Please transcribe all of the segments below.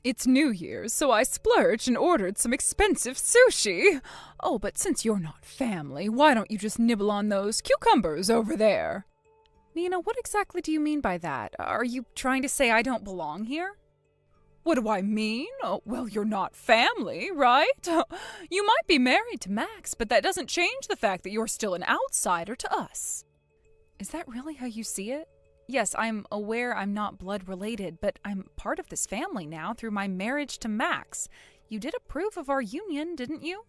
It's New Year's, so I splurged and ordered some expensive sushi. Oh, but since you're not family, why don't you just nibble on those cucumbers over there? Nina, what exactly do you mean by that? Are you trying to say I don't belong here? What do I mean? Oh, well, you're not family, right? You might be married to Max, but that doesn't change the fact that you're still an outsider to us. Is that really how you see it? Yes, I'm aware I'm not blood related, but I'm part of this family now through my marriage to Max. You did approve of our union, didn't you?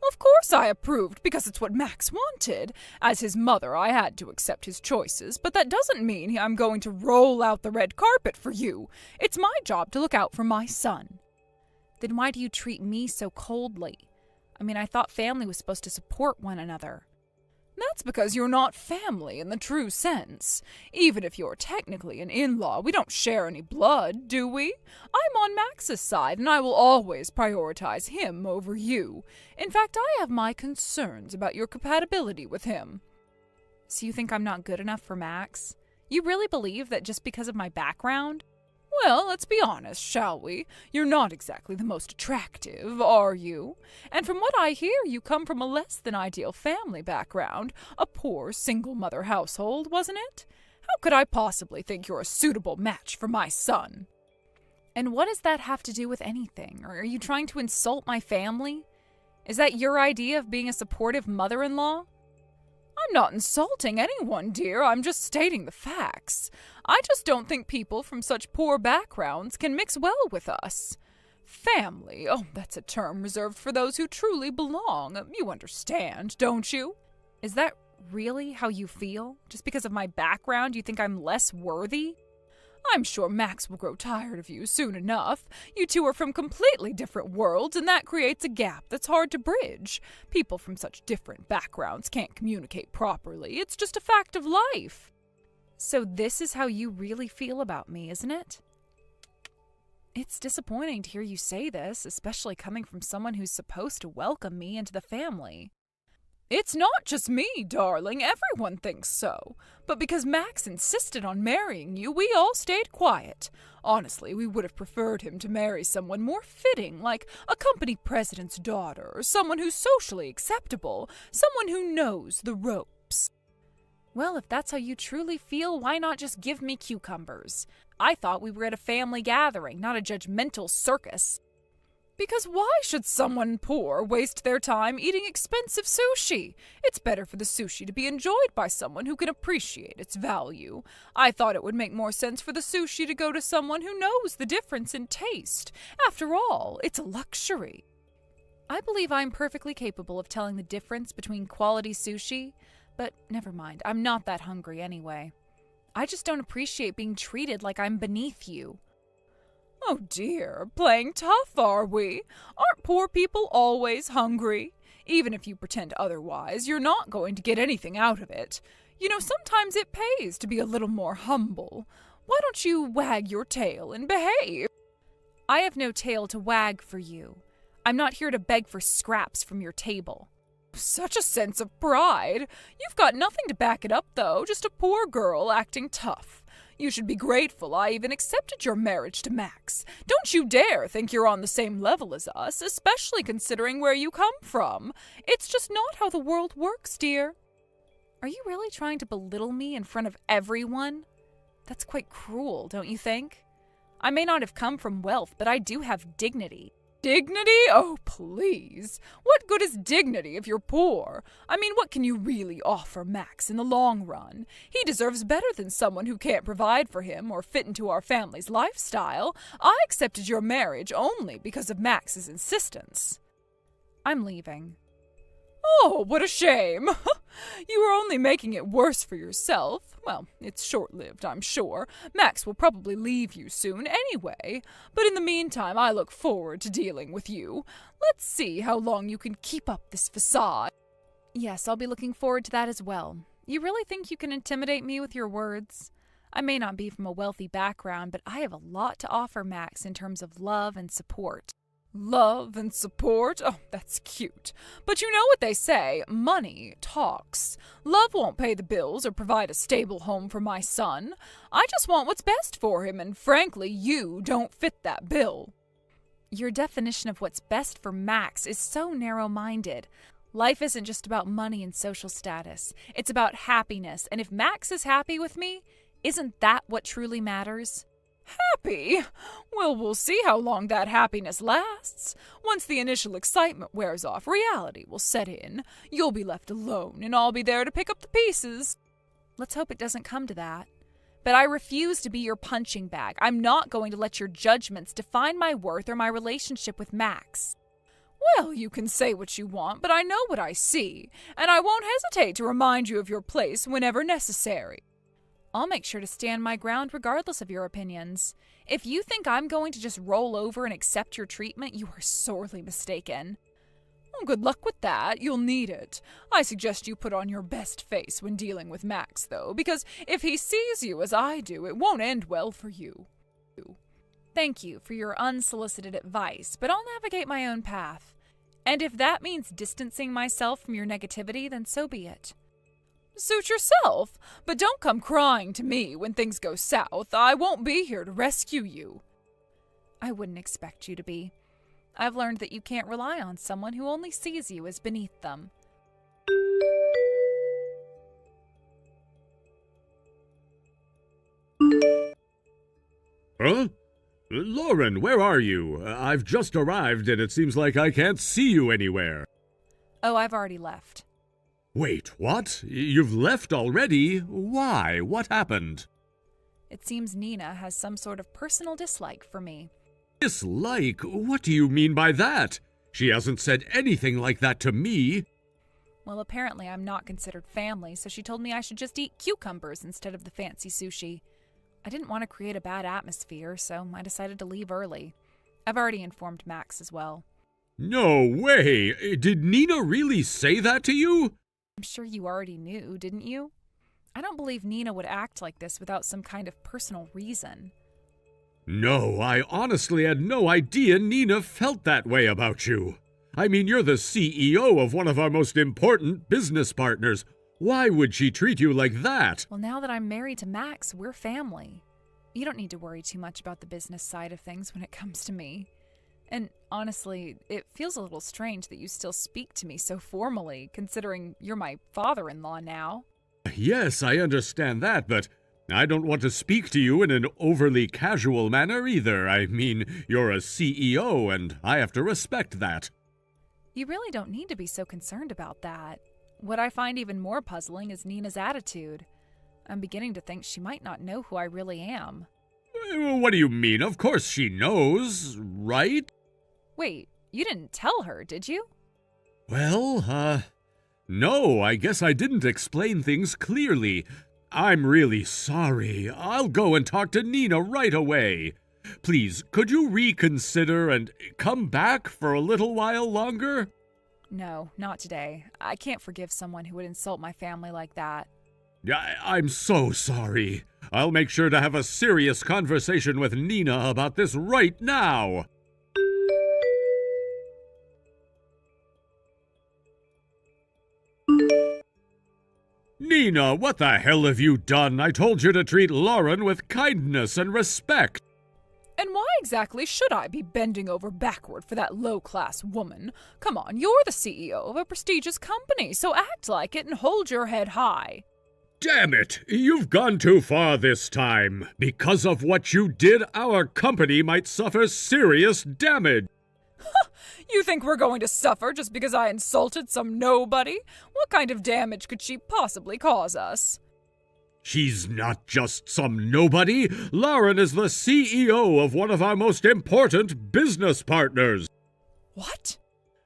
Of course I approved, because it's what Max wanted. As his mother, I had to accept his choices, but that doesn't mean I'm going to roll out the red carpet for you. It's my job to look out for my son. Then why do you treat me so coldly? I mean, I thought family was supposed to support one another. That's because you're not family in the true sense. Even if you're technically an in-law, we don't share any blood, do we? I'm on Max's side, and I will always prioritize him over you. In fact, I have my concerns about your compatibility with him. So you think I'm not good enough for Max? You really believe that just because of my background? Well, let's be honest, shall we? You're not exactly the most attractive, are you? And from what I hear, you come from a less than ideal family background, a poor single-mother household, wasn't it? How could I possibly think you're a suitable match for my son? And what does that have to do with anything? Or are you trying to insult my family? Is that your idea of being a supportive mother-in-law? I'm not insulting anyone, dear. I'm just stating the facts. I just don't think people from such poor backgrounds can mix well with us. Family, oh, that's a term reserved for those who truly belong. You understand, don't you? Is that really how you feel? Just because of my background, you think I'm less worthy? I'm sure Max will grow tired of you soon enough. You two are from completely different worlds, and that creates a gap that's hard to bridge. People from such different backgrounds can't communicate properly. It's just a fact of life. So this is how you really feel about me, isn't it? It's disappointing to hear you say this, especially coming from someone who's supposed to welcome me into the family. It's not just me, darling. Everyone thinks so. But because Max insisted on marrying you, we all stayed quiet. Honestly, we would have preferred him to marry someone more fitting, like a company president's daughter, or someone who's socially acceptable, someone who knows the ropes. Well, if that's how you truly feel, why not just give me cucumbers? I thought we were at a family gathering, not a judgmental circus. Because why should someone poor waste their time eating expensive sushi? It's better for the sushi to be enjoyed by someone who can appreciate its value. I thought it would make more sense for the sushi to go to someone who knows the difference in taste. After all, it's a luxury. I believe I'm perfectly capable of telling the difference between quality sushi, but never mind, I'm not that hungry anyway. I just don't appreciate being treated like I'm beneath you. Oh dear, playing tough, are we? Aren't poor people always hungry? Even if you pretend otherwise, you're not going to get anything out of it. You know, sometimes it pays to be a little more humble. Why don't you wag your tail and behave? I have no tail to wag for you. I'm not here to beg for scraps from your table. Such a sense of pride. You've got nothing to back it up, though, just a poor girl acting tough. You should be grateful I even accepted your marriage to Max. Don't you dare think you're on the same level as us, especially considering where you come from. It's just not how the world works, dear. Are you really trying to belittle me in front of everyone? That's quite cruel, don't you think? I may not have come from wealth, but I do have dignity. Dignity? Oh, please. What good is dignity if you're poor? I mean, what can you really offer Max in the long run? He deserves better than someone who can't provide for him or fit into our family's lifestyle. I accepted your marriage only because of Max's insistence. I'm leaving. Oh, what a shame. You are only making it worse for yourself. Well, it's short-lived, I'm sure. Max will probably leave you soon anyway. But in the meantime, I look forward to dealing with you. Let's see how long you can keep up this facade. Yes, I'll be looking forward to that as well. You really think you can intimidate me with your words? I may not be from a wealthy background, but I have a lot to offer Max in terms of love and support. Love and support? Oh, that's cute. But you know what they say, money talks. Love won't pay the bills or provide a stable home for my son. I just want what's best for him, and frankly, you don't fit that bill. Your definition of what's best for Max is so narrow-minded. Life isn't just about money and social status. It's about happiness, and if Max is happy with me, isn't that what truly matters? Happy? Well, we'll see how long that happiness lasts. Once the initial excitement wears off, reality will set in. You'll be left alone, and I'll be there to pick up the pieces. Let's hope it doesn't come to that. But I refuse to be your punching bag. I'm not going to let your judgments define my worth or my relationship with Max. Well, you can say what you want, but I know what I see, and I won't hesitate to remind you of your place whenever necessary. I'll make sure to stand my ground regardless of your opinions. If you think I'm going to just roll over and accept your treatment, you are sorely mistaken. Well, good luck with that. You'll need it. I suggest you put on your best face when dealing with Max, though, because if he sees you as I do, it won't end well for you. Thank you for your unsolicited advice, but I'll navigate my own path. And if that means distancing myself from your negativity, then so be it. Suit yourself, but don't come crying to me when things go south. I won't be here to rescue you. I wouldn't expect you to be. I've learned that you can't rely on someone who only sees you as beneath them. Huh? Lauren, where are you? I've just arrived and it seems like I can't see you anywhere. Oh, I've already left. Wait, what? You've left already? Why? What happened? It seems Nina has some sort of personal dislike for me. Dislike? What do you mean by that? She hasn't said anything like that to me. Well, apparently I'm not considered family, so she told me I should just eat cucumbers instead of the fancy sushi. I didn't want to create a bad atmosphere, so I decided to leave early. I've already informed Max as well. No way! Did Nina really say that to you? I'm sure you already knew, didn't you? I don't believe Nina would act like this without some kind of personal reason. No, I honestly had no idea Nina felt that way about you. I mean, you're the CEO of one of our most important business partners. Why would she treat you like that? Well, now that I'm married to Max, we're family. You don't need to worry too much about the business side of things when it comes to me. And honestly, it feels a little strange that you still speak to me so formally, considering you're my father-in-law now. Yes, I understand that, but I don't want to speak to you in an overly casual manner either. I mean, you're a CEO, and I have to respect that. You really don't need to be so concerned about that. What I find even more puzzling is Nina's attitude. I'm beginning to think she might not know who I really am. What do you mean? Of course she knows, right? Wait, you didn't tell her, did you? Well, no, I guess I didn't explain things clearly. I'm really sorry. I'll go and talk to Nina right away. Please, could you reconsider and come back for a little while longer? No, not today. I can't forgive someone who would insult my family like that. I'm so sorry. I'll make sure to have a serious conversation with Nina about this right now. Nina, what the hell have you done? I told you to treat Lauren with kindness and respect. And why exactly should I be bending over backward for that low-class woman? Come on, you're the CEO of a prestigious company, so act like it and hold your head high. Damn it! You've gone too far this time. Because of what you did, our company might suffer serious damage. You think we're going to suffer just because I insulted some nobody? What kind of damage could she possibly cause us? She's not just some nobody. Lauren is the CEO of one of our most important business partners. What?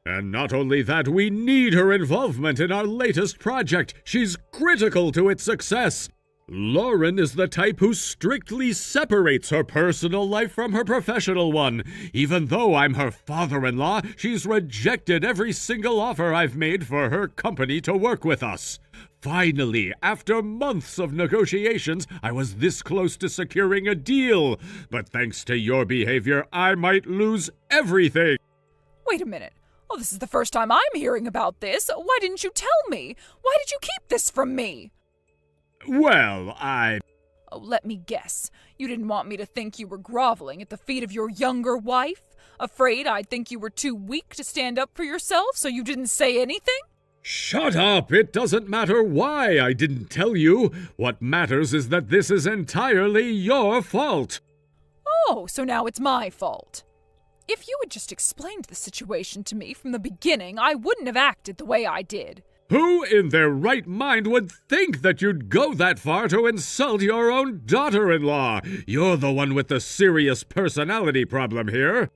And not only that, we need her involvement in our latest project. She's critical to its success. Lauren is the type who strictly separates her personal life from her professional one. Even though I'm her father-in-law, she's rejected every single offer I've made for her company to work with us. Finally, after months of negotiations, I was this close to securing a deal. But thanks to your behavior, I might lose everything. Wait a minute. Oh, this is the first time I'm hearing about this. Why didn't you tell me? Why did you keep this from me? Well, Oh, let me guess. You didn't want me to think you were groveling at the feet of your younger wife? Afraid I'd think you were too weak to stand up for yourself, so you didn't say anything? Shut up! It doesn't matter why I didn't tell you. What matters is that this is entirely your fault. Oh, so now it's my fault. If you had just explained the situation to me from the beginning, I wouldn't have acted the way I did. Who in their right mind would think that you'd go that far to insult your own daughter-in-law? You're the one with the serious personality problem here.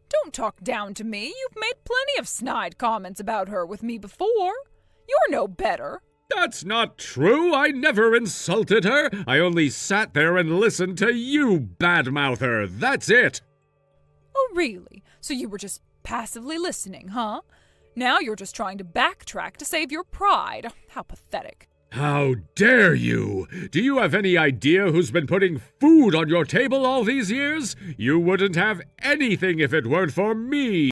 Don't talk down to me. You've made plenty of snide comments about her with me before. You're no better. That's not true. I never insulted her. I only sat there and listened to you badmouth her. That's it. Oh, really? So you were just passively listening, huh? Now you're just trying to backtrack to save your pride. How pathetic. How dare you? Do you have any idea who's been putting food on your table all these years? You wouldn't have anything if it weren't for me.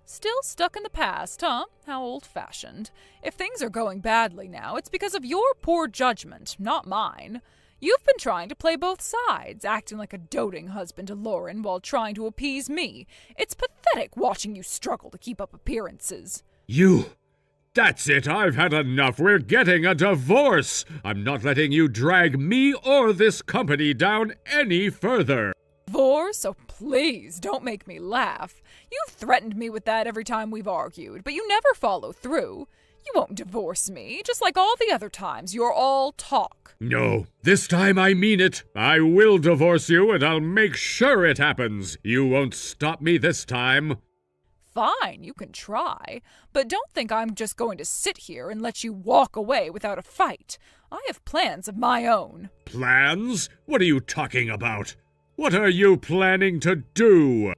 Still stuck in the past, huh? How old-fashioned. If things are going badly now, it's because of your poor judgment, not mine. You've been trying to play both sides, acting like a doting husband to Lauren while trying to appease me. It's pathetic watching you struggle to keep up appearances. That's it. I've had enough. We're getting a divorce. I'm not letting you drag me or this company down any further. Divorce? Oh, please, don't make me laugh. You've threatened me with that every time we've argued, but you never follow through. You won't divorce me, just like all the other times. You're all talk. No, this time I mean it. I will divorce you, and I'll make sure it happens. You won't stop me this time. Fine, you can try, but don't think I'm just going to sit here and let you walk away without a fight. I have plans of my own. Plans? What are you talking about? What are you planning to do?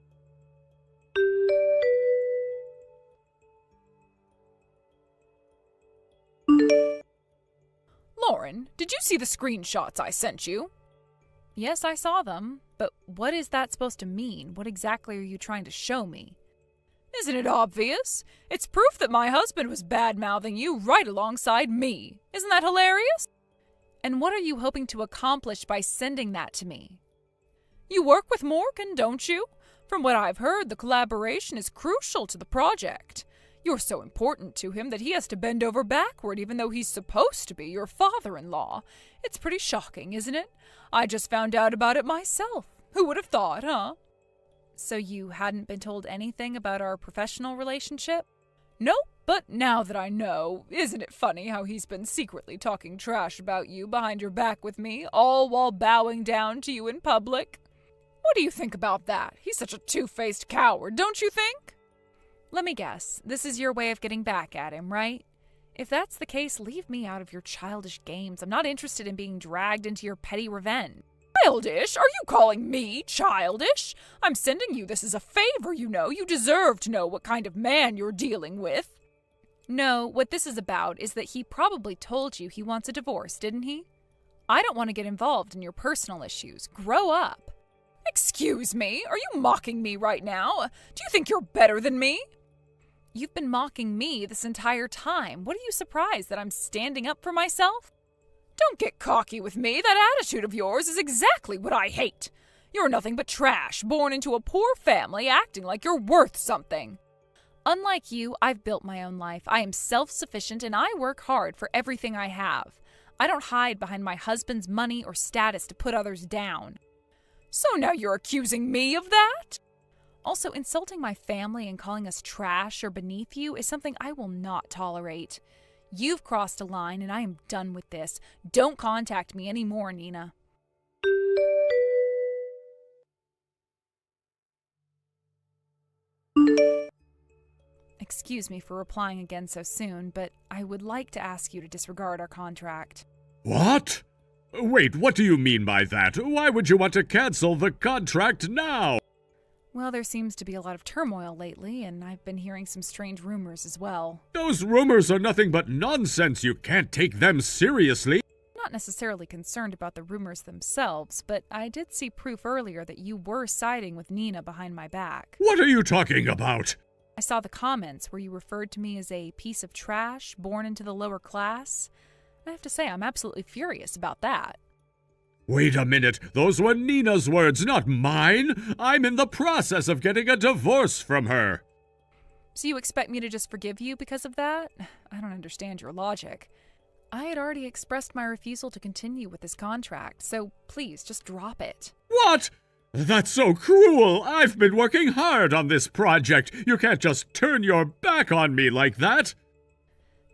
Lauren, did you see the screenshots I sent you? Yes, I saw them, but what is that supposed to mean? What exactly are you trying to show me? Isn't it obvious? It's proof that my husband was bad-mouthing you right alongside me. Isn't that hilarious? And what are you hoping to accomplish by sending that to me? You work with Morgan, don't you? From what I've heard, the collaboration is crucial to the project. You're so important to him that he has to bend over backward even though he's supposed to be your father-in-law. It's pretty shocking, isn't it? I just found out about it myself. Who would have thought, huh? So you hadn't been told anything about our professional relationship? Nope, but now that I know, isn't it funny how he's been secretly talking trash about you behind your back with me, all while bowing down to you in public? What do you think about that? He's such a two-faced coward, don't you think? Let me guess, this is your way of getting back at him, right? If that's the case, leave me out of your childish games. I'm not interested in being dragged into your petty revenge. Childish? Are you calling me childish? I'm sending you this as a favor, you know. You deserve to know what kind of man you're dealing with. No, what this is about is that he probably told you he wants a divorce, didn't he? I don't want to get involved in your personal issues. Grow up. Excuse me? Are you mocking me right now? Do you think you're better than me? You've been mocking me this entire time. What are you surprised that I'm standing up for myself? Don't get cocky with me. That attitude of yours is exactly what I hate. You're nothing but trash, born into a poor family, acting like you're worth something. Unlike you, I've built my own life. I am self-sufficient and I work hard for everything I have. I don't hide behind my husband's money or status to put others down. So now you're accusing me of that? Also, insulting my family and calling us trash or beneath you is something I will not tolerate. You've crossed a line and I am done with this. Don't contact me anymore, Nina. Excuse me for replying again so soon, but I would like to ask you to disregard our contract. What? Wait, what do you mean by that? Why would you want to cancel the contract now? Well, there seems to be a lot of turmoil lately, and I've been hearing some strange rumors as well. Those rumors are nothing but nonsense. You can't take them seriously. Not necessarily concerned about the rumors themselves, but I did see proof earlier that you were siding with Nina behind my back. What are you talking about? I saw the comments where you referred to me as a piece of trash born into the lower class. I have to say, I'm absolutely furious about that. Wait a minute, those were Nina's words, not mine. I'm in the process of getting a divorce from her. So you expect me to just forgive you because of that? I don't understand your logic. I had already expressed my refusal to continue with this contract, so please just drop it. What? That's so cruel! I've been working hard on this project. You can't just turn your back on me like that.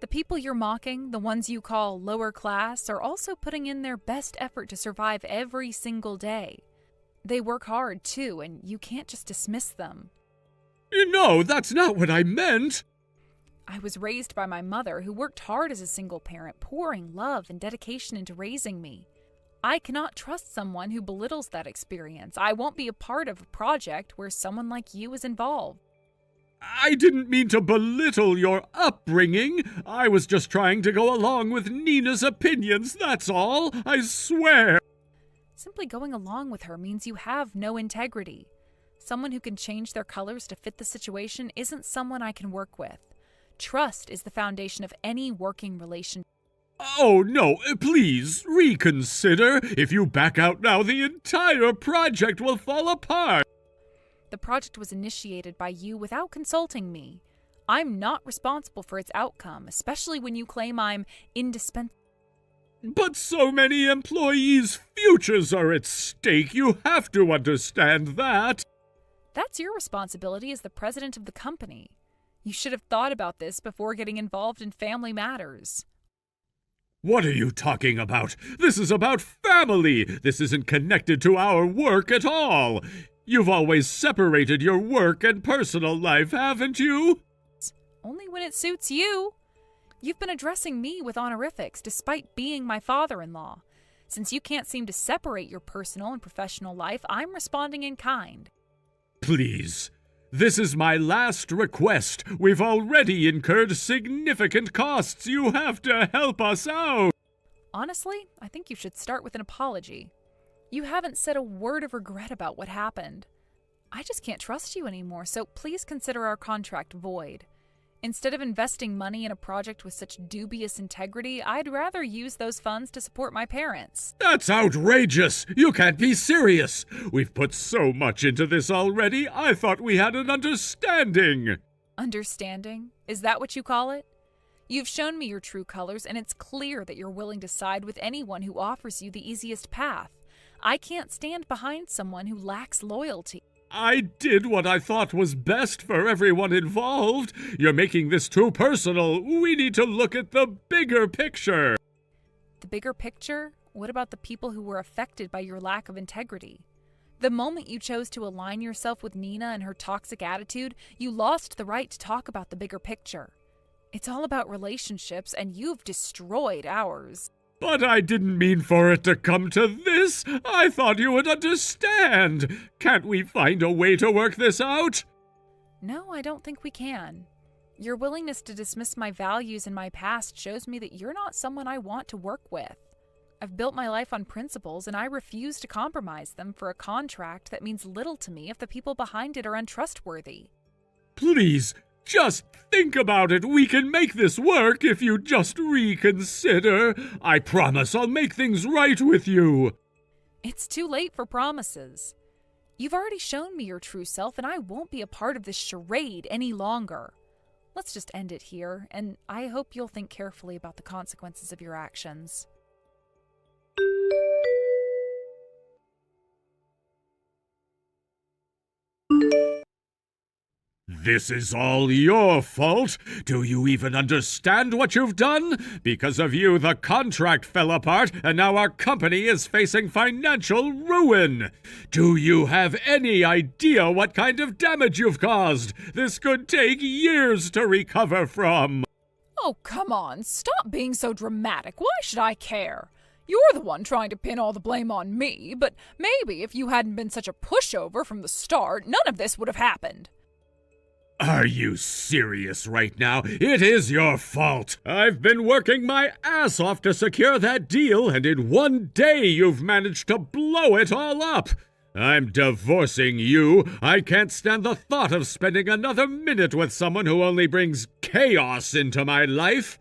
The people you're mocking, the ones you call lower class, are also putting in their best effort to survive every single day. They work hard, too, and you can't just dismiss them. No, that's not what I meant. I was raised by my mother, who worked hard as a single parent, pouring love and dedication into raising me. I cannot trust someone who belittles that experience. I won't be a part of a project where someone like you is involved. I didn't mean to belittle your upbringing. I was just trying to go along with Nina's opinions, that's all. I swear. Simply going along with her means you have no integrity. Someone who can change their colors to fit the situation isn't someone I can work with. Trust is the foundation of any working relationship. Oh, no, please, reconsider. If you back out now, the entire project will fall apart. The project was initiated by you without consulting me. I'm not responsible for its outcome, especially when you claim I'm indispensable. But so many employees' futures are at stake. You have to understand that. That's your responsibility as the president of the company. You should have thought about this before getting involved in family matters. What are you talking about? This is about family. This isn't connected to our work at all. You've always separated your work and personal life, haven't you? Only when it suits you. You've been addressing me with honorifics despite being my father-in-law. Since you can't seem to separate your personal and professional life, I'm responding in kind. Please. This is my last request. We've already incurred significant costs. You have to help us out. Honestly, I think you should start with an apology. You haven't said a word of regret about what happened. I just can't trust you anymore, so please consider our contract void. Instead of investing money in a project with such dubious integrity, I'd rather use those funds to support my parents. That's outrageous! You can't be serious! We've put so much into this already, I thought we had an understanding! Understanding? Is that what you call it? You've shown me your true colors, and it's clear that you're willing to side with anyone who offers you the easiest path. I can't stand behind someone who lacks loyalty. I did what I thought was best for everyone involved. You're making this too personal. We need to look at the bigger picture. The bigger picture? What about the people who were affected by your lack of integrity? The moment you chose to align yourself with Nina and her toxic attitude, you lost the right to talk about the bigger picture. It's all about relationships, and you've destroyed ours. But I didn't mean for it to come to this. I thought you would understand. Can't we find a way to work this out? No, I don't think we can. Your willingness to dismiss my values and my past shows me that you're not someone I want to work with. I've built my life on principles, and I refuse to compromise them for a contract that means little to me if the people behind it are untrustworthy. Please, just think about it. We can make this work if you just reconsider. I promise I'll make things right with you. It's too late for promises. You've already shown me your true self, and I won't be a part of this charade any longer. Let's just end it here, and I hope you'll think carefully about the consequences of your actions. This is all your fault. Do you even understand what you've done? Because of you, the contract fell apart, and now our company is facing financial ruin. Do you have any idea what kind of damage you've caused? This could take years to recover from. Oh, come on. Stop being so dramatic. Why should I care? You're the one trying to pin all the blame on me, but maybe if you hadn't been such a pushover from the start, none of this would have happened. Are you serious right now? It is your fault. I've been working my ass off to secure that deal, and in one day you've managed to blow it all up. I'm divorcing you. I can't stand the thought of spending another minute with someone who only brings chaos into my life.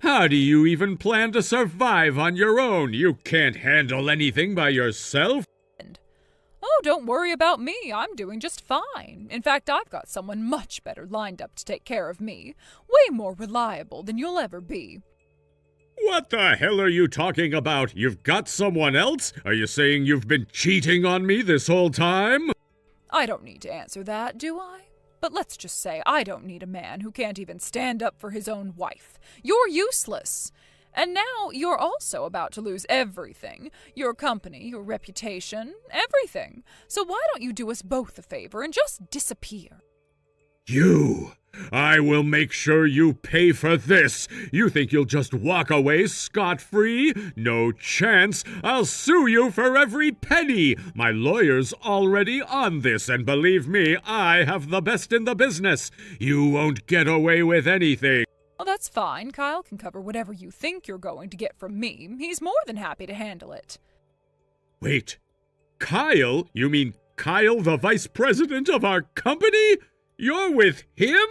How do you even plan to survive on your own? You can't handle anything by yourself. Oh, don't worry about me. I'm doing just fine. In fact, I've got someone much better lined up to take care of me. Way more reliable than you'll ever be. What the hell are you talking about? You've got someone else? Are you saying you've been cheating on me this whole time? I don't need to answer that, do I? But let's just say I don't need a man who can't even stand up for his own wife. You're useless. And now you're also about to lose everything. Your company, your reputation, everything. So why don't you do us both a favor and just disappear? You! I will make sure you pay for this. You think you'll just walk away scot-free? No chance. I'll sue you for every penny. My lawyer's already on this, and believe me, I have the best in the business. You won't get away with anything. Well, that's fine. Kyle can cover whatever you think you're going to get from me. He's more than happy to handle it. Wait. Kyle? You mean Kyle, the vice president of our company? You're with him?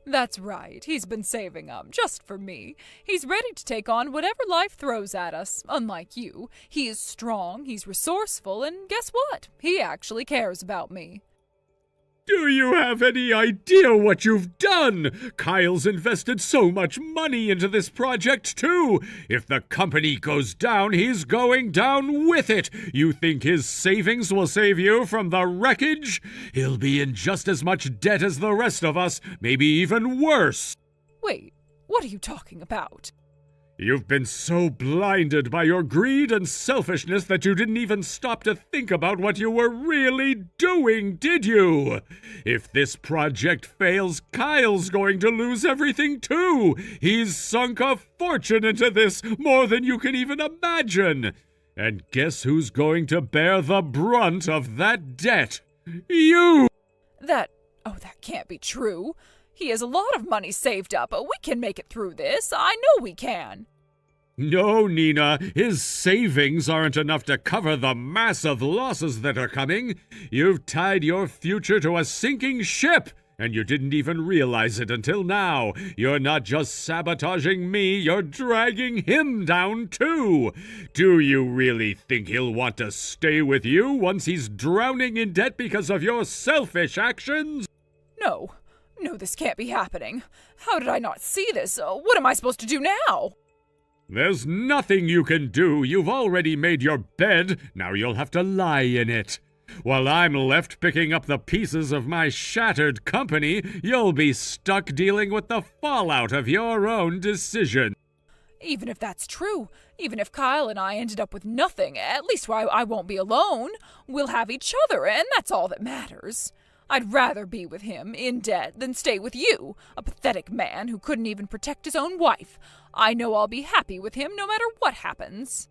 That's right. He's been saving up just for me. He's ready to take on whatever life throws at us. Unlike you, he is strong, he's resourceful, and guess what? He actually cares about me. Do you have any idea what you've done? Kyle's invested so much money into this project, too. If the company goes down, he's going down with it. You think his savings will save you from the wreckage? He'll be in just as much debt as the rest of us, maybe even worse. Wait, what are you talking about? You've been so blinded by your greed and selfishness that you didn't even stop to think about what you were really doing, did you? If this project fails, Kyle's going to lose everything too. He's sunk a fortune into this, more than you can even imagine. And guess who's going to bear the brunt of that debt? You! That can't be true. He has a lot of money saved up. We can make it through this. I know we can. No, Nina. His savings aren't enough to cover the massive losses that are coming. You've tied your future to a sinking ship, and you didn't even realize it until now. You're not just sabotaging me, you're dragging him down, too. Do you really think he'll want to stay with you once he's drowning in debt because of your selfish actions? No, this can't be happening. How did I not see this? What am I supposed to do now? There's nothing you can do. You've already made your bed. Now you'll have to lie in it. While I'm left picking up the pieces of my shattered company, you'll be stuck dealing with the fallout of your own decision. Even if that's true, even if Kyle and I ended up with nothing, at least I won't be alone. We'll have each other, and that's all that matters. I'd rather be with him, in debt, than stay with you, a pathetic man who couldn't even protect his own wife. I know I'll be happy with him no matter what happens.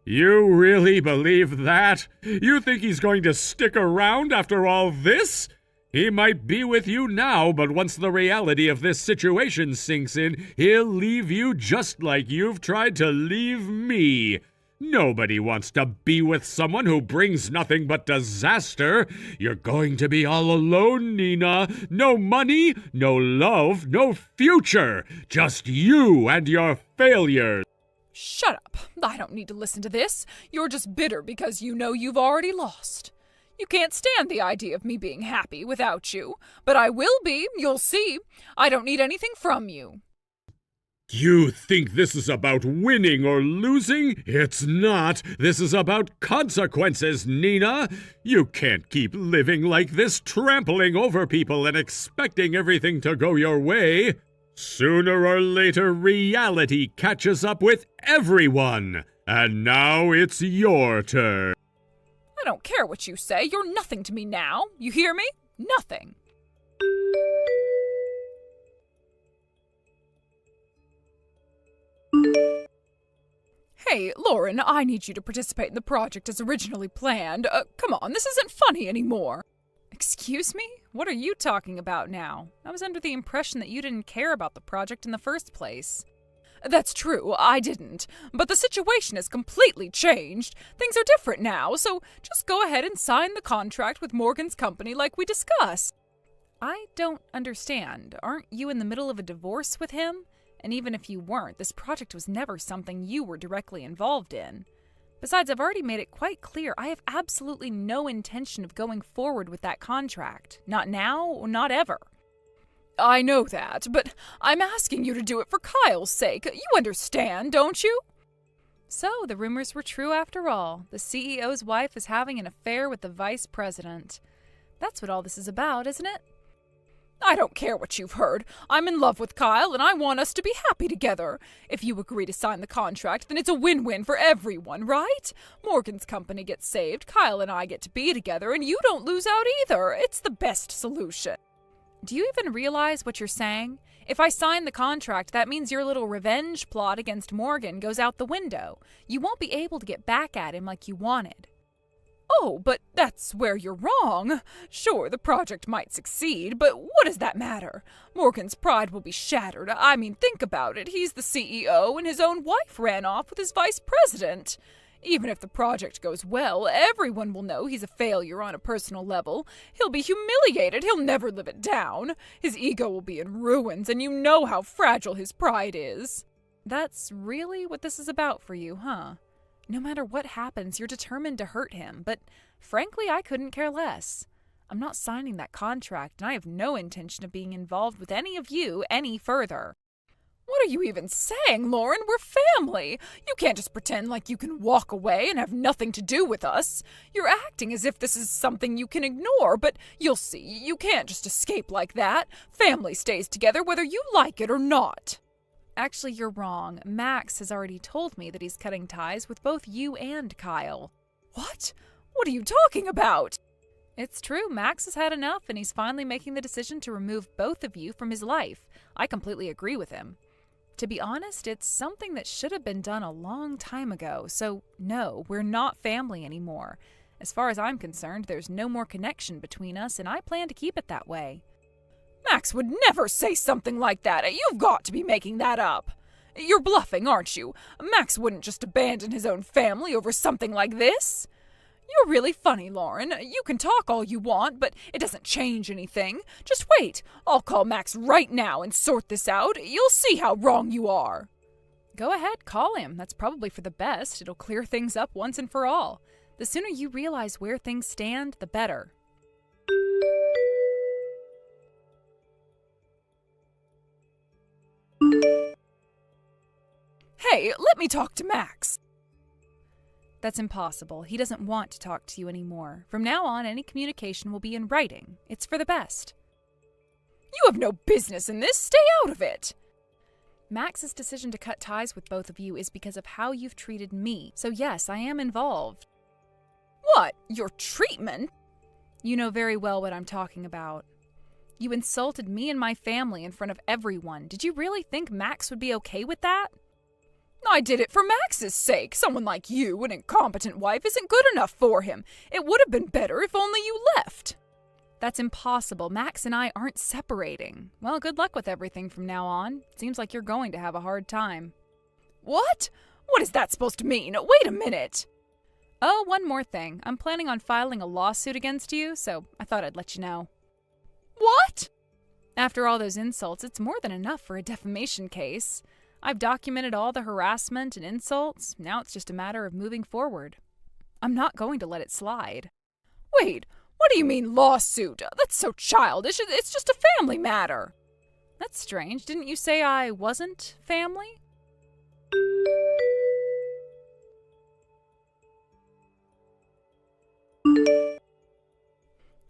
You really believe that? You think he's going to stick around after all this? He might be with you now, but once the reality of this situation sinks in, he'll leave you just like you've tried to leave me. Nobody wants to be with someone who brings nothing but disaster. You're going to be all alone, Nina. No money, no love, no future. Just you and your failures. Shut up. I don't need to listen to this. You're just bitter because you know you've already lost. You can't stand the idea of me being happy without you, but I will be, you'll see. I don't need anything from you. You think this is about winning or losing? It's not. This is about consequences, Nina. You can't keep living like this, trampling over people and expecting everything to go your way. Sooner or later, reality catches up with everyone. And now it's your turn. I don't care what you say. You're nothing to me now. You hear me? Nothing. Hey, Lauren, I need you to participate in the project as originally planned. Come on, this isn't funny anymore. Excuse me? What are you talking about now? I was under the impression that you didn't care about the project in the first place. That's true, I didn't. But the situation has completely changed. Things are different now, so just go ahead and sign the contract with Morgan's company like we discussed. I don't understand. Aren't you in the middle of a divorce with him? And even if you weren't, this project was never something you were directly involved in. Besides, I've already made it quite clear I have absolutely no intention of going forward with that contract. Not now, or not ever. I know that, but I'm asking you to do it for Kyle's sake. You understand, don't you? So, the rumors were true after all. The CEO's wife is having an affair with the vice president. That's what all this is about, isn't it? I don't care what you've heard. I'm in love with Kyle, and I want us to be happy together. If you agree to sign the contract, then it's a win-win for everyone, right? Morgan's company gets saved, Kyle and I get to be together, and you don't lose out either. It's the best solution. Do you even realize what you're saying? If I sign the contract, that means your little revenge plot against Morgan goes out the window. You won't be able to get back at him like you wanted. Oh, but that's where you're wrong. Sure, the project might succeed, but what does that matter? Morgan's pride will be shattered. I mean, think about it. He's the CEO, and his own wife ran off with his vice president. Even if the project goes well, everyone will know he's a failure on a personal level. He'll be humiliated. He'll never live it down. His ego will be in ruins, and you know how fragile his pride is. That's really what this is about for you, huh? No matter what happens, you're determined to hurt him, but frankly, I couldn't care less. I'm not signing that contract, and I have no intention of being involved with any of you any further. What are you even saying, Lauren? We're family. You can't just pretend like you can walk away and have nothing to do with us. You're acting as if this is something you can ignore, but you'll see, you can't just escape like that. Family stays together whether you like it or not. Actually, you're wrong. Max has already told me that he's cutting ties with both you and Kyle. What? What are you talking about? It's true. Max has had enough, and he's finally making the decision to remove both of you from his life. I completely agree with him. To be honest, it's something that should have been done a long time ago, so no, we're not family anymore. As far as I'm concerned, there's no more connection between us, and I plan to keep it that way. Max would never say something like that. You've got to be making that up. You're bluffing, aren't you? Max wouldn't just abandon his own family over something like this. You're really funny, Lauren. You can talk all you want, but it doesn't change anything. Just wait. I'll call Max right now and sort this out. You'll see how wrong you are. Go ahead, call him. That's probably for the best. It'll clear things up once and for all. The sooner you realize where things stand, the better. Hey, let me talk to Max. That's impossible. He doesn't want to talk to you anymore. From now on, any communication will be in writing. It's for the best. You have no business in this. Stay out of it. Max's decision to cut ties with both of you is because of how you've treated me. So yes, I am involved. What? Your treatment? You know very well what I'm talking about. You insulted me and my family in front of everyone. Did you really think Max would be okay with that? I did it for Max's sake. Someone like you, an incompetent wife, isn't good enough for him. It would have been better if only you left. That's impossible. Max and I aren't separating. Well, good luck with everything from now on. Seems like you're going to have a hard time. What? What is that supposed to mean? Wait a minute. Oh, one more thing. I'm planning on filing a lawsuit against you, so I thought I'd let you know. What? After all those insults, it's more than enough for a defamation case. I've documented all the harassment and insults. Now it's just a matter of moving forward. I'm not going to let it slide. Wait, what do you mean lawsuit? That's so childish. It's just a family matter. That's strange. Didn't you say I wasn't family?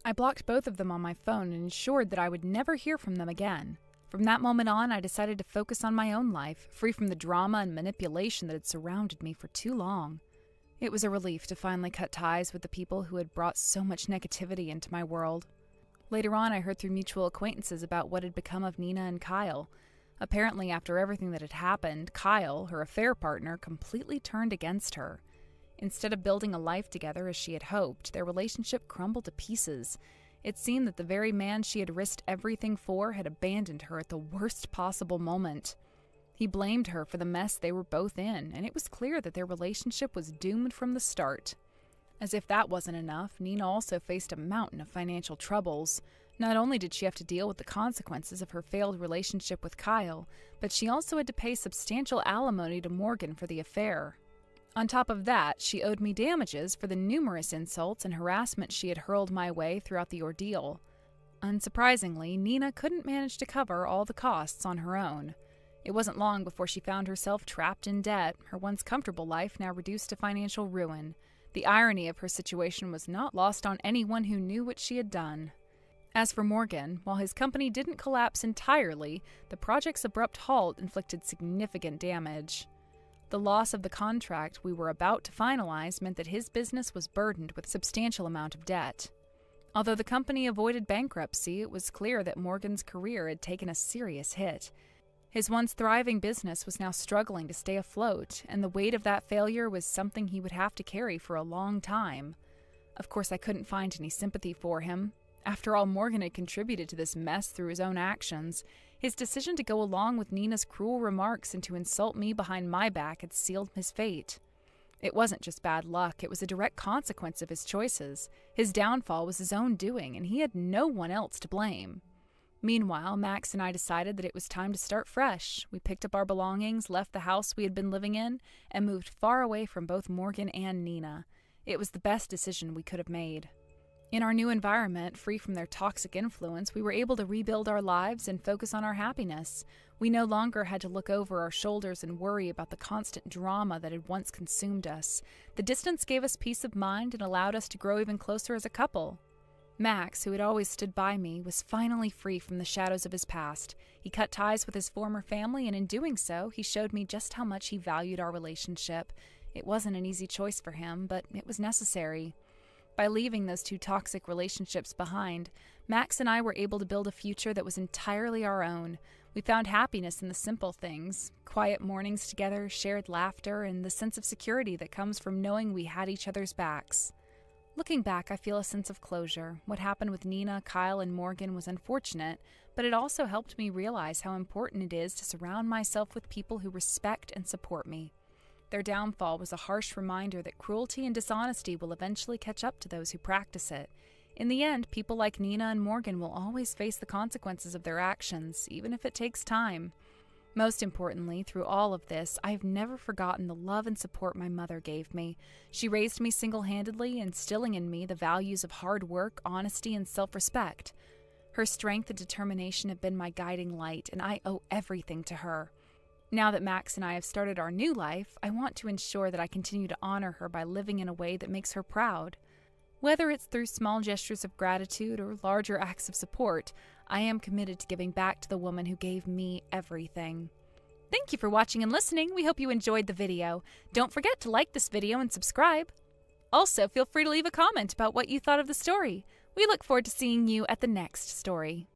I blocked both of them on my phone and ensured that I would never hear from them again. From that moment on, I decided to focus on my own life, free from the drama and manipulation that had surrounded me for too long. It was a relief to finally cut ties with the people who had brought so much negativity into my world. Later on, I heard through mutual acquaintances about what had become of Nina and Kyle. Apparently, after everything that had happened, Kyle, her affair partner, completely turned against her. Instead of building a life together as she had hoped, their relationship crumbled to pieces. It seemed that the very man she had risked everything for had abandoned her at the worst possible moment. He blamed her for the mess they were both in, and it was clear that their relationship was doomed from the start. As if that wasn't enough, Nina also faced a mountain of financial troubles. Not only did she have to deal with the consequences of her failed relationship with Kyle, but she also had to pay substantial alimony to Morgan for the affair. On top of that, she owed me damages for the numerous insults and harassment she had hurled my way throughout the ordeal. Unsurprisingly, Nina couldn't manage to cover all the costs on her own. It wasn't long before she found herself trapped in debt, her once comfortable life now reduced to financial ruin. The irony of her situation was not lost on anyone who knew what she had done. As for Morgan, while his company didn't collapse entirely, the project's abrupt halt inflicted significant damage. The loss of the contract we were about to finalize meant that his business was burdened with a substantial amount of debt. Although the company avoided bankruptcy, it was clear that Morgan's career had taken a serious hit. His once thriving business was now struggling to stay afloat, and the weight of that failure was something he would have to carry for a long time. Of course, I couldn't find any sympathy for him. After all, Morgan had contributed to this mess through his own actions. His decision to go along with Nina's cruel remarks and to insult me behind my back had sealed his fate. It wasn't just bad luck, it was a direct consequence of his choices. His downfall was his own doing, and he had no one else to blame. Meanwhile, Max and I decided that it was time to start fresh. We picked up our belongings, left the house we had been living in, and moved far away from both Morgan and Nina. It was the best decision we could have made. In our new environment, free from their toxic influence, we were able to rebuild our lives and focus on our happiness. We no longer had to look over our shoulders and worry about the constant drama that had once consumed us. The distance gave us peace of mind and allowed us to grow even closer as a couple. Max, who had always stood by me, was finally free from the shadows of his past. He cut ties with his former family, and in doing so, he showed me just how much he valued our relationship. It wasn't an easy choice for him, but it was necessary. By leaving those two toxic relationships behind, Max and I were able to build a future that was entirely our own. We found happiness in the simple things, quiet mornings together, shared laughter, and the sense of security that comes from knowing we had each other's backs. Looking back, I feel a sense of closure. What happened with Nina, Kyle, and Morgan was unfortunate, but it also helped me realize how important it is to surround myself with people who respect and support me. Their downfall was a harsh reminder that cruelty and dishonesty will eventually catch up to those who practice it. In the end, people like Nina and Morgan will always face the consequences of their actions, even if it takes time. Most importantly, through all of this, I have never forgotten the love and support my mother gave me. She raised me single-handedly, instilling in me the values of hard work, honesty, and self-respect. Her strength and determination have been my guiding light, and I owe everything to her. Now that Max and I have started our new life, I want to ensure that I continue to honor her by living in a way that makes her proud. Whether it's through small gestures of gratitude or larger acts of support, I am committed to giving back to the woman who gave me everything. Thank you for watching and listening. We hope you enjoyed the video. Don't forget to like this video and subscribe. Also, feel free to leave a comment about what you thought of the story. We look forward to seeing you at the next story.